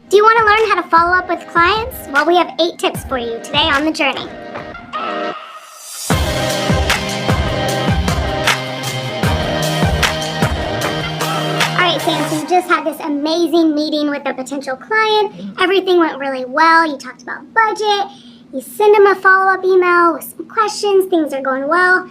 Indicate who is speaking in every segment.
Speaker 1: Do you want to learn how to follow up with clients? Well, we have 8 tips for you today on the journey. Alright, Sam, so you just had this amazing meeting with a potential client. Everything went really well. You talked about budget. You send them a follow-up email with some questions. Things are going well.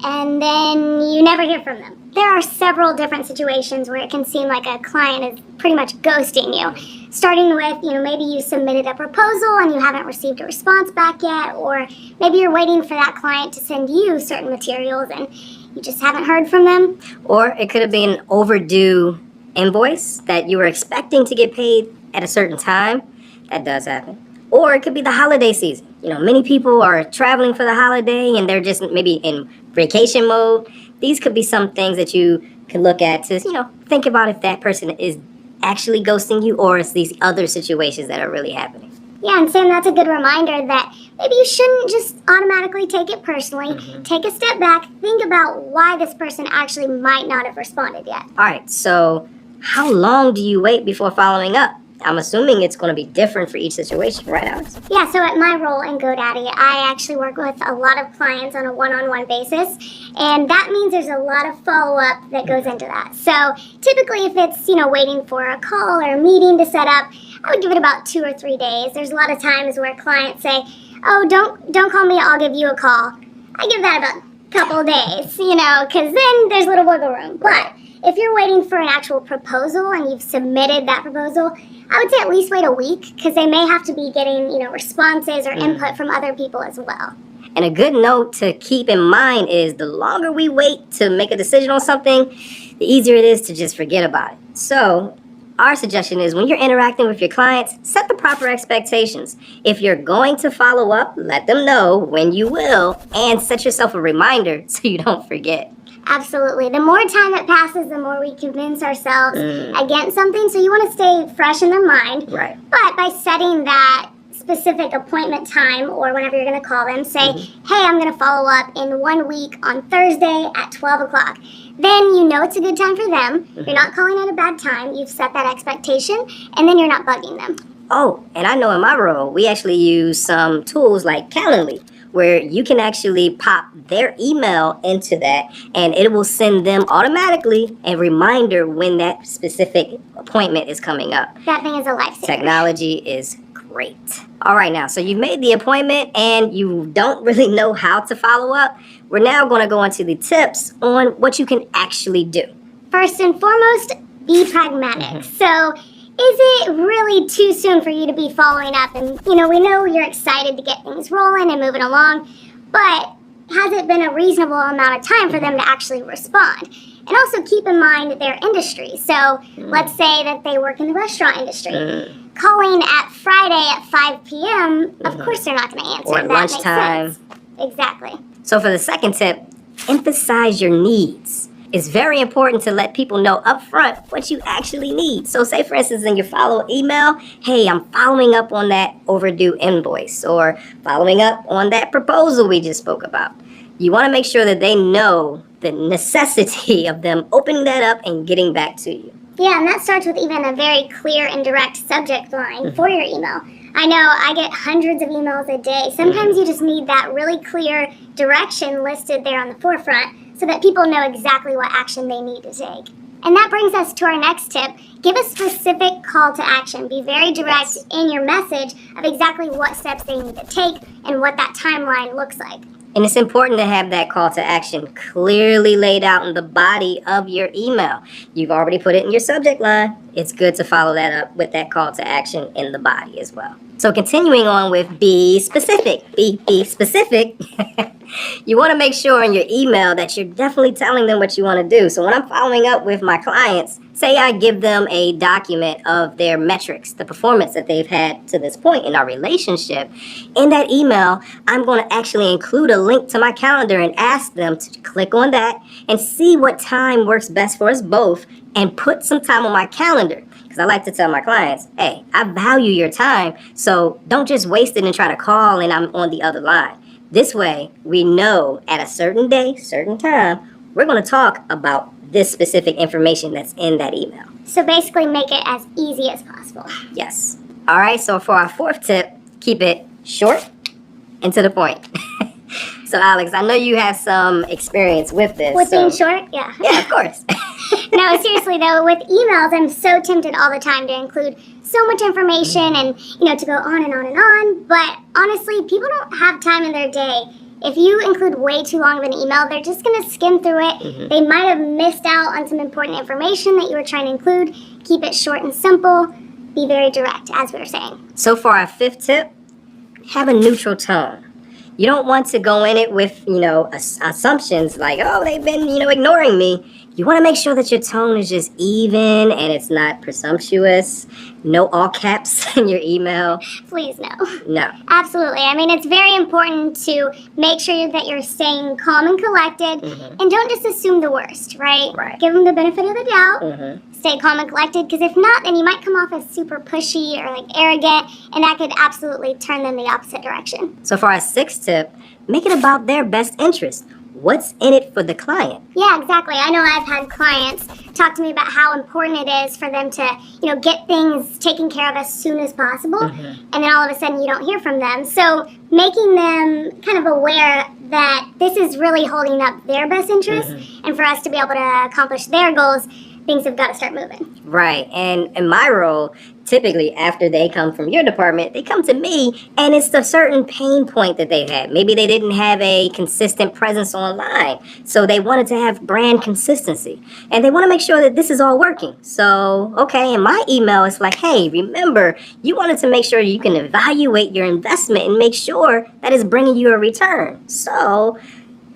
Speaker 1: And then you never hear from them. There are several different situations where it can seem like a client is pretty much ghosting you. Starting with, maybe you submitted a proposal and you haven't received a response back yet, or maybe you're waiting for that client to send you certain materials and you just haven't heard from them.
Speaker 2: Or it could have been an overdue invoice that you were expecting to get paid at a certain time. That does happen. Or it could be the holiday season. Many people are traveling for the holiday and they're just maybe in vacation mode. These could be some things that you could look at to, think about if that person is actually ghosting you or it's these other situations that are really happening.
Speaker 1: Yeah, and Sam, that's a good reminder that maybe you shouldn't just automatically take it personally. Take a step back, think about why this person actually might not have responded yet.
Speaker 2: All right, so how long do you wait before following up? I'm assuming it's going to be different for each situation, right, Alex?
Speaker 1: Yeah, so at my role in GoDaddy, I actually work with a lot of clients on a one-on-one basis, and that means there's a lot of follow-up that goes into that. So typically if it's, waiting for a call or a meeting to set up, I would give it about 2 or 3 days. There's a lot of times where clients say, oh, don't call me, I'll give you a call. I give that about a couple of days, because then there's a little wiggle room. But if you're waiting for an actual proposal and you've submitted that proposal, I would say at least wait a week, because they may have to be getting, responses or input from other people as well.
Speaker 2: And a good note to keep in mind is the longer we wait to make a decision on something, the easier it is to just forget about it. So our suggestion is when you're interacting with your clients, set the proper expectations. If you're going to follow up, let them know when you will, and set yourself a reminder so you don't forget.
Speaker 1: Absolutely. The more time that passes, the more we convince ourselves against something. So you want to stay fresh in their mind.
Speaker 2: Right.
Speaker 1: But by setting that specific appointment time or whenever you're going to call them, say, hey, I'm going to follow up in 1 week on Thursday at 12 o'clock. Then it's a good time for them. You're not calling at a bad time. You've set that expectation, and then you're not bugging them.
Speaker 2: Oh, and I know in my role, we actually use some tools like Calendly, where you can actually pop their email into that and it will send them automatically a reminder when that specific appointment is coming up.
Speaker 1: That thing is a lifesaver.
Speaker 2: Technology is great. All right, now, so you've made the appointment and you don't really know how to follow up. We're now going to go into the tips on what you can actually do.
Speaker 1: First and foremost, be pragmatic. So is it really too soon for you to be following up? And, we know you're excited to get things rolling and moving along, but has it been a reasonable amount of time for them to actually respond? And also keep in mind their industry. So let's say that they work in the restaurant industry. Calling at Friday at 5 p.m., of course they're not going to answer.
Speaker 2: Or at lunchtime.
Speaker 1: Exactly.
Speaker 2: So for the second tip, emphasize your needs. It's very important to let people know up front what you actually need. So say, for instance, in your follow email, hey, I'm following up on that overdue invoice or following up on that proposal we just spoke about. You want to make sure that they know the necessity of them opening that up and getting back to you.
Speaker 1: Yeah, and that starts with even a very clear and direct subject line for your email. I know I get hundreds of emails a day. Sometimes you just need that really clear direction listed there on the forefront so that people know exactly what action they need to take. And that brings us to our next tip. Give a specific call to action. Be very direct in your message of exactly what steps they need to take and what that timeline looks like.
Speaker 2: And it's important to have that call to action clearly laid out in the body of your email. You've already put it in your subject line. It's good to follow that up with that call to action in the body as well. So continuing on with be specific. Be specific. You want to make sure in your email that you're definitely telling them what you want to do. So when I'm following up with my clients, say I give them a document of their metrics, the performance that they've had to this point in our relationship. In that email, I'm going to actually include a link to my calendar and ask them to click on that and see what time works best for us both and put some time on my calendar. Because I like to tell my clients, hey, I value your time, so don't just waste it and try to call and I'm on the other line. This way, we know at a certain day, certain time, we're going to talk about this specific information that's in that email.
Speaker 1: So basically make it as easy as possible.
Speaker 2: Yes. All right, so for our fourth tip, keep it short and to the point. So Alex, I know you have some experience with this.
Speaker 1: With being
Speaker 2: so-
Speaker 1: short, yeah.
Speaker 2: Yeah, of course.
Speaker 1: No, seriously though, with emails, I'm so tempted all the time to include so much information and, to go on and on and on. But honestly, people don't have time in their day. If you include way too long of an email, they're just going to skim through it. They might have missed out on some important information that you were trying to include. Keep it short and simple. Be very direct, as we were saying.
Speaker 2: So for our fifth tip, have a neutral tone. You don't want to go in it with, assumptions like, oh, they've been, ignoring me. You want to make sure that your tone is just even and it's not presumptuous. No all caps in your email.
Speaker 1: Please, no.
Speaker 2: No.
Speaker 1: Absolutely. I mean, it's very important to make sure that you're staying calm and collected and don't just assume the worst, right?
Speaker 2: Right.
Speaker 1: Give them the benefit of the doubt.
Speaker 2: Mm-hmm.
Speaker 1: Stay calm and collected, because if not, then you might come off as super pushy or arrogant, and that could absolutely turn them the opposite direction.
Speaker 2: So for our sixth tip, make it about their best interest. What's in it for the client?
Speaker 1: Yeah, exactly. I know I've had clients talk to me about how important it is for them to, get things taken care of as soon as possible, and then all of a sudden you don't hear from them. So making them kind of aware that this is really holding up their best interest, and for us to be able to accomplish their goals, things have got to start moving.
Speaker 2: Right. And in my role, typically after they come from your department, they come to me and it's a certain pain point that they've had. Maybe they didn't have a consistent presence online. So they wanted to have brand consistency. And they want to make sure that this is all working. So, okay, in my email, it's like, hey, remember, you wanted to make sure you can evaluate your investment and make sure that it's bringing you a return. So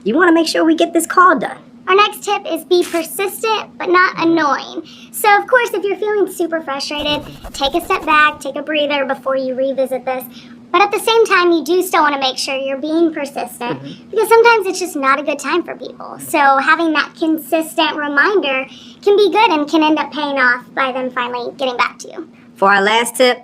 Speaker 2: you want to make sure we get this call done.
Speaker 1: Our next tip is be persistent but not annoying. So of course, if you're feeling super frustrated, take a step back, take a breather before you revisit this. But at the same time, you do still want to make sure you're being persistent, because sometimes it's just not a good time for people. So having that consistent reminder can be good and can end up paying off by them finally getting back to you.
Speaker 2: For our last tip,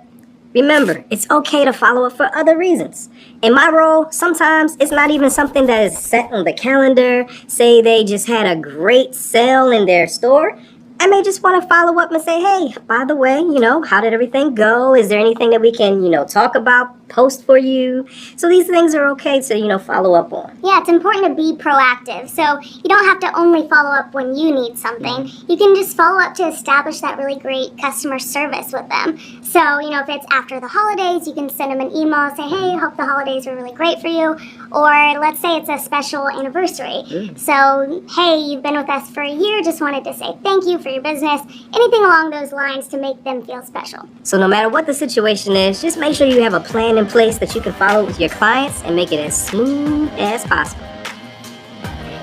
Speaker 2: remember, it's okay to follow up for other reasons. In my role, sometimes it's not even something that is set on the calendar. Say they just had a great sale in their store. I may just want to follow up and say, hey, by the way, how did everything go? Is there anything that we can, talk about, post for you? So these things are okay to, follow up on.
Speaker 1: Yeah, it's important to be proactive. So you don't have to only follow up when you need something. You can just follow up to establish that really great customer service with them. So, if it's after the holidays, you can send them an email and say, hey, hope the holidays were really great for you. Or let's say it's a special anniversary. So, hey, you've been with us for a year, just wanted to say thank you for your business. Anything along those lines to make them feel special.
Speaker 2: So no matter what the situation is, just make sure you have a plan in place that you can follow with your clients and make it as smooth as possible.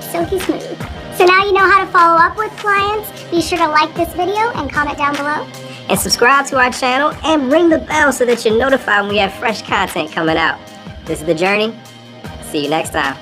Speaker 1: Silky smooth. So now you know how to follow up with clients. Be sure to like this video and comment down below.
Speaker 2: And subscribe to our channel and ring the bell so that you're notified when we have fresh content coming out. This is The Journey. See you next time.